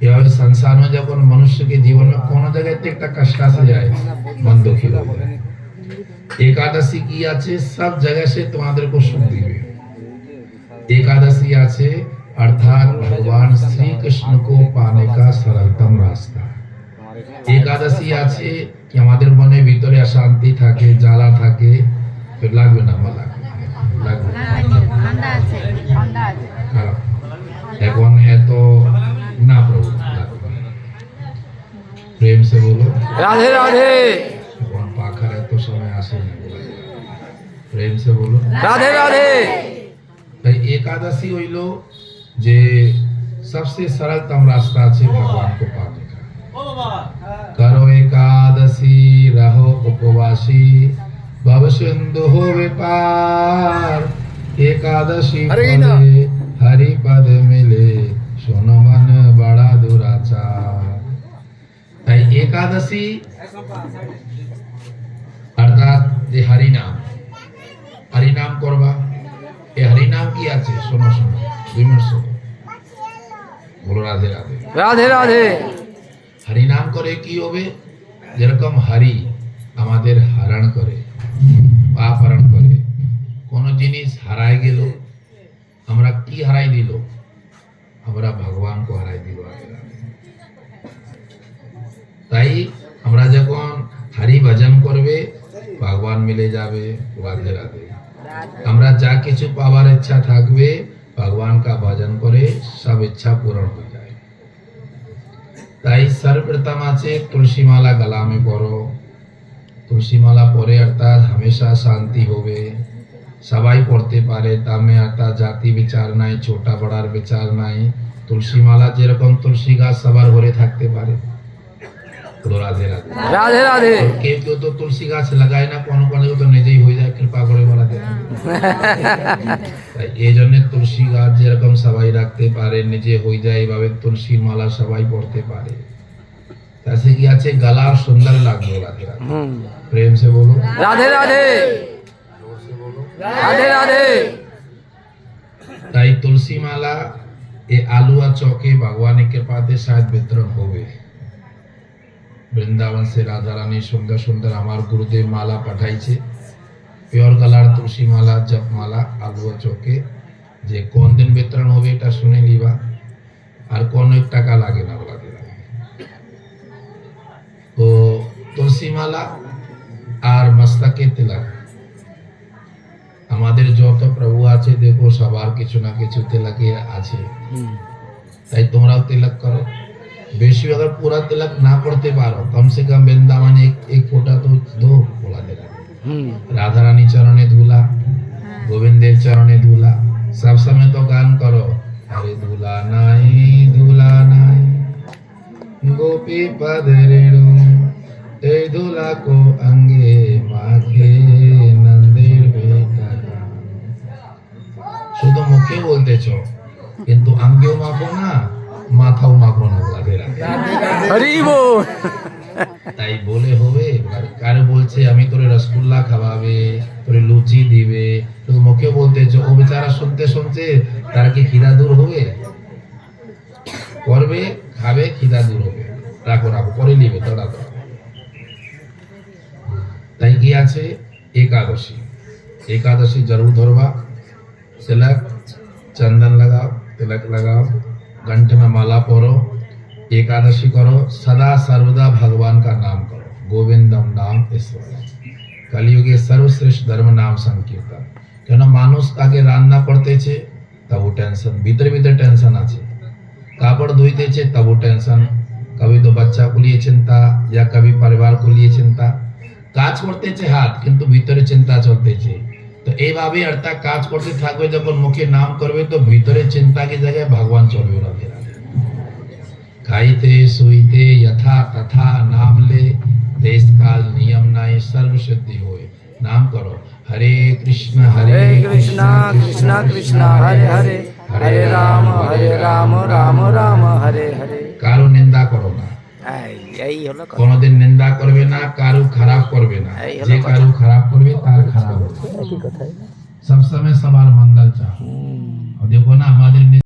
এভাবে संसार में যখন मनुष्य के जीवन में কোনো জায়গায় একটা कष्ट আসে যায় मन दुखी हो जाए। एकादशी की আছে सब जगह से তোমাদের को सुख দিবে। एकादशी আছে अर्थात भगवान श्री कृष्ण को पाने का सरलतम रास्ता। एकादशी আছে কি আমাদের মনে ভিতরে অশান্তি থাকে, জ্বালা থাকে, তো লাগবে না মালা লাগবে ঠান্ডা আছে এখন এত না প্রভু प्रेम से बोलो राधे राधे। कौन पाखर है तो समय आसे नहीं बोला प्रेम से बोलो राधे राधे। भाई एकादशी होइलो जे सबसे सरलतम रास्ता है भगवान को पाने का। करो एकादशी रहो उपवासी भव सिंधु होवे पार। एकादशी फले हरि पद मिले सुनो मन बड़ा दुराचार। তাই একাদশী অর্থাৎ যে হরিনাম করবা। এই হরিনাম কি আছে শোনো শোনো 2 মিনিট শোনো বলো রাধে রাধে রাধে রাধে। হরিনাম করে কি হবে যেরকম হরি আমাদের হরণ করে পাপ হরণ করে। কোন জিনিস হারায় গেল আমরা কি হারাই দিল আমরা ভগবান को হারাই দিল। তাই আমরা যখন হরি ভজন করবে ভগবান মিলে যাবে। রাধে রাধে। আমরা যা কিছু পাওয়ার ইচ্ছা থাকবে ভগবান का भजन করে সব ইচ্ছা পূরণ হয়ে যায়। তাই সর্বপ্রথম আছে তুলসী মালা গলা में পরো। তুলসী মালা পরে অর্থাৎ हमेशा শান্তি হবে। সবাই পড়তে পারে তামে অর্থাৎ জাতি বিচার নাই, ছোটা বড়ার বিচার নাই। তুলসী মালা যেরকম তুলসী গাছ সবার ঘরে থাকতে পারে। राधे राधे राधे राधे। केव तो तुलसी गाछ लगाए ना कोनो कोनो तो নিজেই হয়ে যায় কৃপা করে বলা দেয়। তাই এই জন্য তুলসী গাছ যেরকম সবাই রাখতে পারে নিজে হয়ে যায় এইভাবে তুলসী মালা সবাই পড়তে পারে। তাতে কি আছে গলা সুন্দর লাগবে। রাধে রাধে प्रेम से बोलो राधे राधे राधे राधे। তাই তুলসী মালা এ আলুয়া চকে ভগবানের কৃপাতে শায়দ বিতরণ হবে। वृंदावन से राधा रानी सुंदर सुंदर हमार गुरुदेव माला पठाइছে प्योर कलर तुलसी माला जप माला आलुआ चौके जे कौन दिन वितरण होवे এটা শুনে লিবা আর কোনো টাকা লাগে না বলা দিলাম। তো তুলসী মালা আর মস্তকে তিলক আমাদের যত প্রভু আছে দেখো সবার কিছু না কিছু তিলকে আছে। তাই তোমরাও তিলক করো। बेशी अगर पूरा तिलक ना पड़ते पारो कम से कम वृंदावन एक फोटा तो दो बोला दे रहा। राधा रानी चरणे धूला गोविंदेव चरणे धूला सब समय तो गान करो अरे धूला नाई गोपी पद रेणु ए धूला को अंगे माखे नंदेर बेटा। শুধু মুখে বলতেছো কিন্তু अंगेও মাখো না মাথাও মাখো না। হরি বল। তাই বলে হবে কারে বলছে আমি তোরে রসগোল্লা খাওয়াবে তোরে লুচি দিবে তো মুখে বলতেছো ও বেচারা শুনতে শুনতে তার কি খিদা দূর হবে? করবে খাবে খিদা দূর হবে। রাখো রাখো করে নিবে তোরা তো। তাই কি আছে एकादशी एकादशी जरूर धरवा। तिलक चंदन लगाओ तिलक लगाओ कंठ में माला परो एकादशी करो सदा सर्वदा भगवान का नाम करो गोविंदम नाम ईश्वर। कलियुगे सर्वश्रेष्ठ धर्म नाम संकीर्तन। কেন মানুষ আগে রান্না করতেছে তবু টেনশন ভিতরে ভিতরে টেনশন আছে। কাপড় ধুইতেছে তবু টেনশন। कभी तो बच्चा को लिए चिंता या कभी परिवार को लिए चिंता। কাজ করতেছে হাত কিন্তু ভিতরে চিন্তা চলতেছে। তো এইভাবে অর্থাৎ কাজ করতে থাকবে যখন মুখে নাম করবে তো ভিতরে চিন্তা की जगह भगवान चलবে। রাধে রাধে। खाइते सुईते यथा तथा नाम ले देश काल नियम नाय सर्व सिद्धि होए। नाम करो हरे कृष्ण कृष्णा कृष्णा कृष्णा हरे हरे हरे राम राम राम हरे हरे। कारो निंदा करो ना কোনদিন নিন্দা করবে না কারো খারাপ করবে না। যে কারো খারাপ করবে তার খারাপ হবে। সব সময় সবার মঙ্গল চাও। দেখো না আমাদের